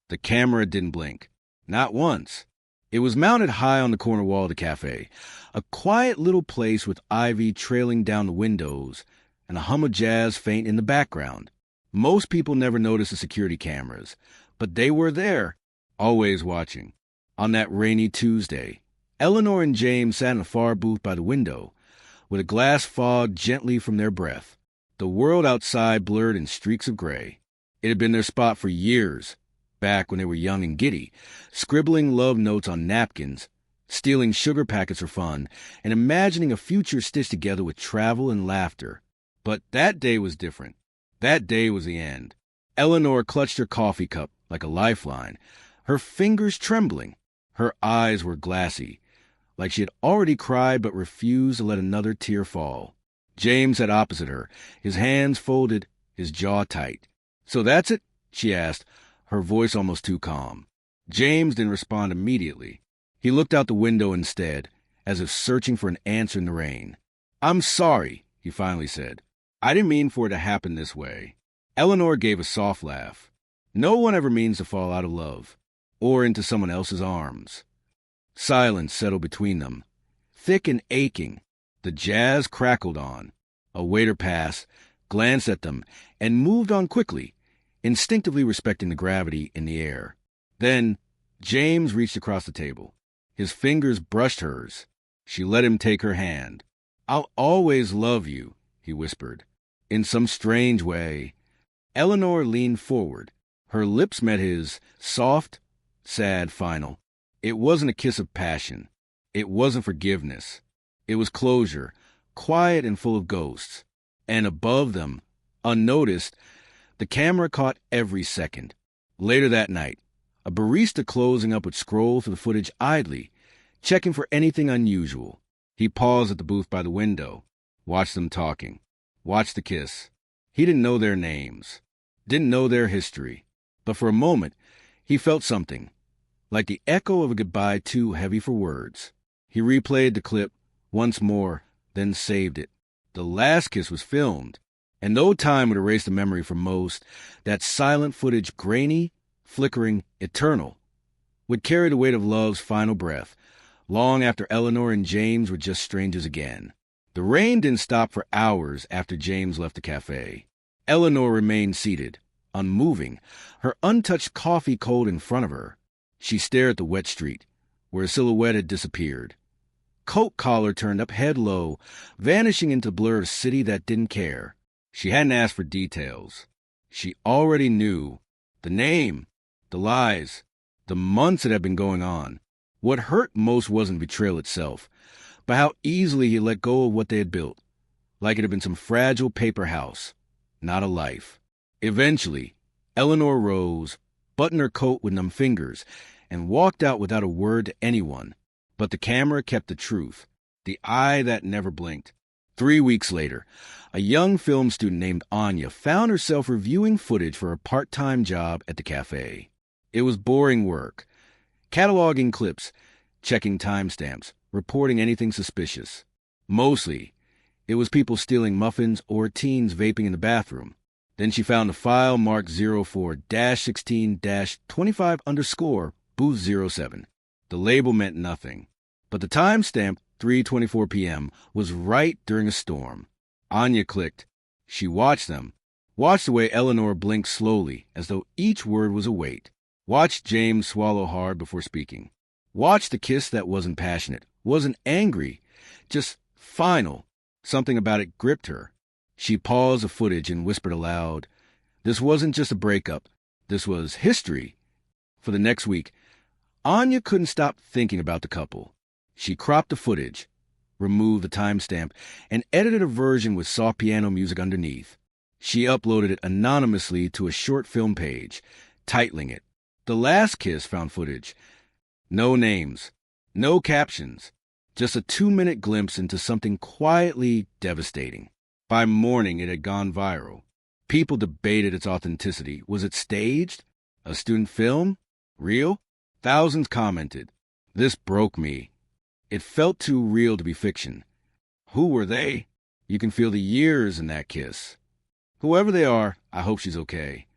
The camera didn't blink. Not once. It was mounted high on the corner wall of the cafe, a quiet little place with ivy trailing down the windows and a hum of jazz faint in the background. Most people never notice the security cameras, but they were there, always watching. On that rainy Tuesday, Eleanor and James sat in a far booth by the window, with a glass fogged gently from their breath. The world outside blurred in streaks of gray. It had been their spot for years, back when they were young and giddy, scribbling love notes on napkins, stealing sugar packets for fun, and imagining a future stitched together with travel and laughter. But that day was different. That day was the end. Eleanor clutched her coffee cup like a lifeline, her fingers trembling. Her eyes were glassy, like she had already cried but refused to let another tear fall. James sat opposite her, his hands folded, his jaw tight. "So that's it?" she asked, her voice almost too calm. James didn't respond immediately. He looked out the window instead, as if searching for an answer in the rain. "I'm sorry," he finally said. "I didn't mean for it to happen this way." Eleanor gave a soft laugh. No one ever means to fall out of love, or into someone else's arms. Silence settled between them, thick and aching. The jazz crackled on. A waiter passed, glanced at them, and moved on quickly, instinctively respecting the gravity in the air. Then James reached across the table. His fingers brushed hers. She let him take her hand. "I'll always love you," he whispered. In some strange way, Eleanor leaned forward. Her lips met his, soft, sad, final. It wasn't a kiss of passion. It wasn't forgiveness. It was closure, quiet and full of ghosts. And above them, unnoticed, the camera caught every second. Later that night, a barista closing up would scroll through the footage idly, checking for anything unusual. He paused at the booth by the window, watched them talking, watched the kiss. He didn't know their names, didn't know their history. But for a moment, he felt something, like the echo of a goodbye too heavy for words. He replayed the clip once more, then saved it. The last kiss was filmed, and though time would erase the memory for most, that silent footage, grainy, flickering, eternal, would carry the weight of love's final breath, long after Eleanor and James were just strangers again. The rain didn't stop for hours after James left the cafe. Eleanor remained seated, unmoving, her untouched coffee cold in front of her. She stared at the wet street, where a silhouette had disappeared. Coat collar turned up head low, vanishing into the blur of a city that didn't care. She hadn't asked for details. She already knew. The name, the lies, the months that had been going on. What hurt most wasn't betrayal itself, but how easily he let go of what they had built, like it had been some fragile paper house, not a life. Eventually, Eleanor rose, buttoned her coat with numb fingers, and walked out without a word to anyone. But the camera kept the truth, the eye that never blinked. 3 weeks later, a young film student named Anya found herself reviewing footage for a part-time job at the cafe. It was boring work, cataloging clips, checking timestamps, reporting anything suspicious. Mostly, it was people stealing muffins or teens vaping in the bathroom. Then she found a file marked 04-16-25_booth07. The label meant nothing, but the timestamp, 3:24 p.m., was right during a storm. Anya clicked. She watched them, watched the way Eleanor blinked slowly, as though each word was a weight. Watched James swallow hard before speaking. Watched the kiss that wasn't passionate, wasn't angry, just final. Something about it gripped her. She paused the footage and whispered aloud, "This wasn't just a breakup. This was history." For the next week, Anya couldn't stop thinking about the couple. She cropped the footage, removed the timestamp, and edited a version with soft piano music underneath. She uploaded it anonymously to a short film page, titling it "The Last Kiss Found Footage." No names, no captions, just a 2-minute glimpse into something quietly devastating. By morning, it had gone viral. People debated its authenticity. Was it staged? A student film? Real? Thousands commented. This broke me. It felt too real to be fiction. Who were they? You can feel the years in that kiss. Whoever they are, I hope she's okay.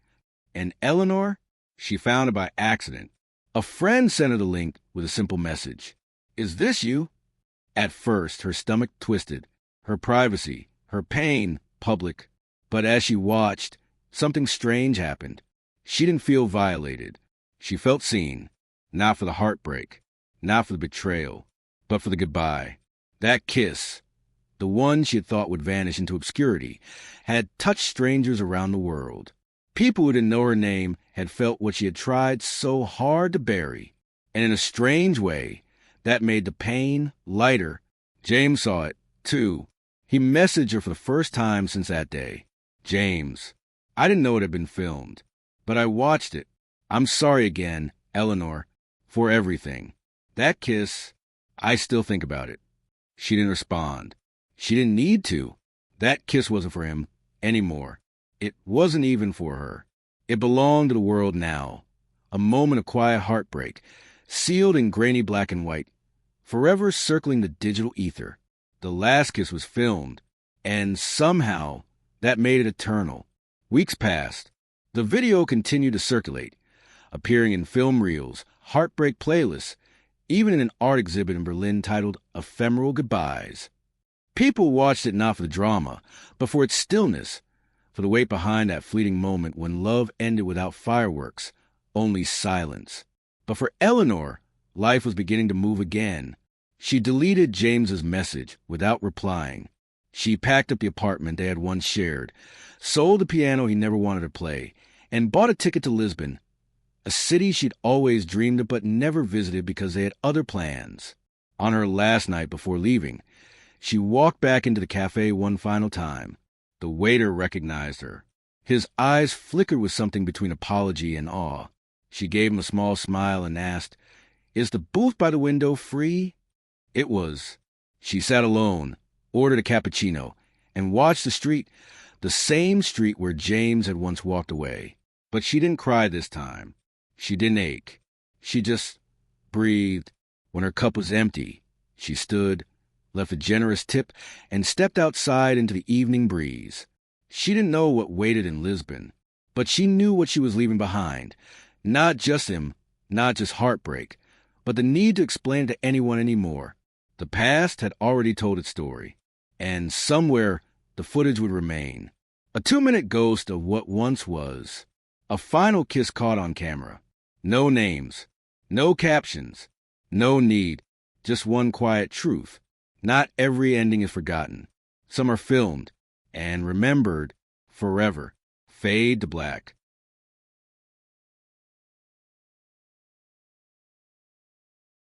And Eleanor? She found it by accident. A friend sent her the link with a simple message. Is this you? At first, her stomach twisted, her privacy, her pain, public. But as she watched, something strange happened. She didn't feel violated. She felt seen, not for the heartbreak, not for the betrayal, but for the goodbye. That kiss, the one she had thought would vanish into obscurity, had touched strangers around the world. People who didn't know her name had felt what she had tried so hard to bury. And in a strange way, that made the pain lighter. James saw it, too. He messaged her for the first time since that day. James, I didn't know it had been filmed, but I watched it. I'm sorry again, Eleanor, for everything. That kiss, I still think about it. She didn't respond. She didn't need to. That kiss wasn't for him anymore. It wasn't even for her. It belonged to the world now. A moment of quiet heartbreak, sealed in grainy black and white, forever circling the digital ether. The last kiss was filmed, and somehow that made it eternal. Weeks passed. The video continued to circulate, appearing in film reels, heartbreak playlists, even in an art exhibit in Berlin titled Ephemeral Goodbyes. People watched it not for the drama, but for its stillness, for the weight behind that fleeting moment when love ended without fireworks, only silence. But for Eleanor, life was beginning to move again. She deleted James's message without replying. She packed up the apartment they had once shared, sold the piano he never wanted to play, and bought a ticket to Lisbon, a city she'd always dreamed of but never visited because they had other plans. On her last night before leaving, she walked back into the cafe one final time. The waiter recognized her. His eyes flickered with something between apology and awe. She gave him a small smile and asked, "Is the booth by the window free?" It was. She sat alone, ordered a cappuccino, and watched the street, the same street where James had once walked away. But she didn't cry this time. She didn't ache. She just breathed. When her cup was empty, she stood, left a generous tip, and stepped outside into the evening breeze. She didn't know what waited in Lisbon, but she knew what she was leaving behind. Not just him, not just heartbreak, but the need to explain it to anyone anymore. The past had already told its story, and somewhere the footage would remain. A 2-minute ghost of what once was. A final kiss caught on camera. No names, no captions, no need, just one quiet truth. Not every ending is forgotten. Some are filmed and remembered forever. Fade to black.